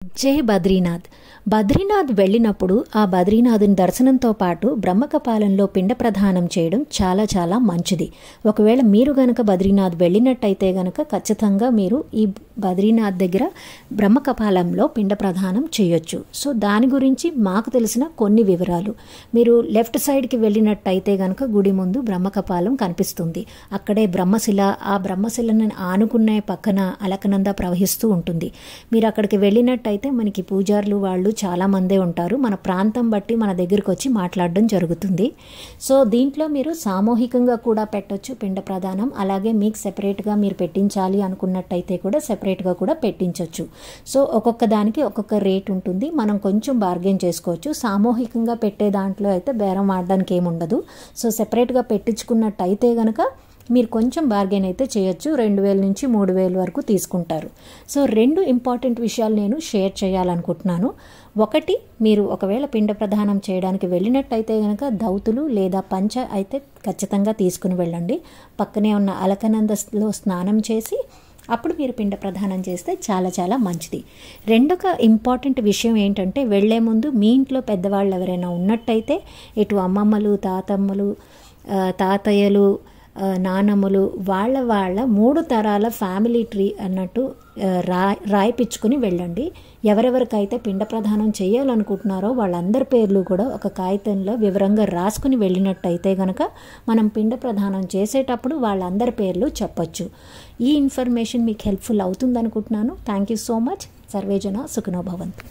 జై బద్రీనాథ్. బద్రీనాథ్ వెళ్ళినప్పుడు ఆ బద్రీనాథుని దర్శనంతో పాటు బ్రహ్మకపాలంలో పిండ ప్రదానం చేయడం చాలా చాలా మంచిది. ఒకవేళ మీరు గనక బద్రీనాథ్ వెళ్ళినట్టయితే గనక ఖచ్చితంగా మీరు ఈ బద్రీనాథ్ దగ్గర బ్రహ్మకపాలంలో పిండ ప్రదానం చేయొచ్చు. సో దాని గురించి మాకు తెలిసిన కొన్ని వివరాలు. మీరు లెఫ్ట్ సైడ్కి వెళ్ళినట్టయితే గనక గుడి ముందు బ్రహ్మకపాలం కనిపిస్తుంది. అక్కడే బ్రహ్మశిల, ఆ బ్రహ్మశిలను ఆనుకునే పక్కన అలకనంద ప్రవహిస్తూ ఉంటుంది. మీరు అక్కడికి వెళ్ళినట్టయితే మనకి పూజారులు వాళ్ళు చాలామందే ఉంటారు. మన ప్రాంతం బట్టి మన దగ్గరికి వచ్చి మాట్లాడడం జరుగుతుంది. సో దీంట్లో మీరు సామూహికంగా కూడా పెట్టొచ్చు పిండ ప్రదానం. అలాగే మీకు సెపరేట్గా మీరు పెట్టించాలి అనుకున్నట్టయితే కూడా సెపరేట్గా కూడా పెట్టించవచ్చు. సో ఒక్కొక్క దానికి ఒక్కొక్క రేట్ ఉంటుంది. మనం కొంచెం బార్గెన్ చేసుకోవచ్చు. సామూహికంగా పెట్టే దాంట్లో అయితే బేరం ఆడడానికి ఏముండదు. సో సెపరేట్గా పెట్టించుకున్నట్టయితే కనుక మీరు కొంచెం బార్గెన్ అయితే చేయొచ్చు. 2000 నుంచి 3000 వరకు తీసుకుంటారు. సో 2 ఇంపార్టెంట్ విషయాలు నేను షేర్ చేయాలనుకుంటున్నాను. ఒకటి, మీరు ఒకవేళ పిండ ప్రదానం చేయడానికి వెళ్ళినట్టయితే కనుక దౌతులు లేదా పంచ అయితే ఖచ్చితంగా తీసుకుని వెళ్ళండి. పక్కనే ఉన్న అలకనందలో స్నానం చేసి అప్పుడు మీరు పిండ ప్రదానం చేస్తే చాలా చాలా మంచిది. రెండొక ఇంపార్టెంట్ విషయం ఏంటంటే, వెళ్లే ముందు మీ ఇంట్లో పెద్దవాళ్ళు ఎవరైనా ఉన్నట్టయితే, ఇటు అమ్మమ్మలు, తాతయ్యలు, నానమ్మలు వాళ్ళ 3 తరాల ఫ్యామిలీ ట్రీ అన్నట్టు రాయిపించుకుని వెళ్ళండి. ఎవరెవరికైతే పిండ ప్రదానం చేయాలనుకుంటున్నారో వాళ్ళందరి పేర్లు కూడా ఒక కాగితంలో వివరంగా రాసుకుని వెళ్ళినట్టయితే కనుక మనం పిండ ప్రదానం చేసేటప్పుడు వాళ్ళందరి పేర్లు చెప్పొచ్చు. ఈ ఇన్ఫర్మేషన్ మీకు హెల్ప్ఫుల్ అవుతుంది అనుకుంటున్నాను. Thank you so much. సర్వేజన సుఖినో భవంతు.